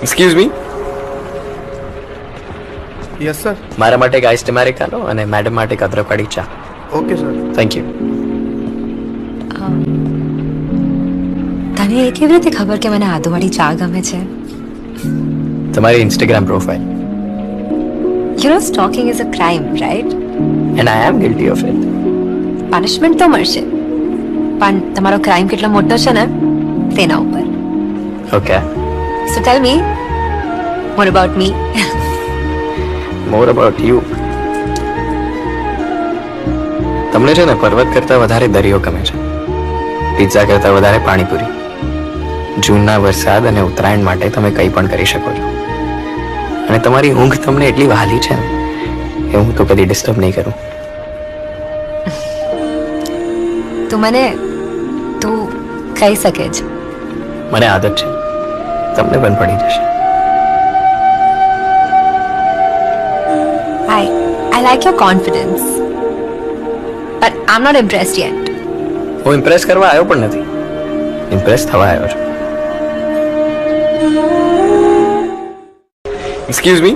Excuse me, yes sir. મારા માટે એક આઈસ ટેમેરિકાનો અને મેડમ માટે એક અદરકવાળી ચા. Okay sir. Thank you. તને એ કેવી રીતે ખબર કે મને આદુવાળી ચા ગમે છે? તમારી Instagram profile. You know stalking is a crime, right? And I am guilty of it. Punishment તો મળશે, પણ તમારો ક્રાઇમ કેટલો મોટો છે ને તેના ઉપર. Okay, so tell me more about me. More about you. તમને છે ને પર્વત કરતાં વધારે દરિયો ગમે છે, પિઝા કરતાં વધારે પાણીપુરી. જૂનના વરસાદ અને ઉત્તરાયણ માટે તમે કંઈ પણ કરી શકો છો, અને તમારી ઊંઘ તમને એટલી વહાલી છે ને કે હું તો કદી ડિસ્ટર્બ નહીં કરું. તું કહી શકે છે. મને આદત છે, તમને પણ પડી જશે. I like your confidence, but I'm not impressed yet. હું ઇમ્પ્રેસ કરવા આવ્યો પણ નથી, ઇમ્પ્રેસ થવા આવ્યો છું. Excuse me,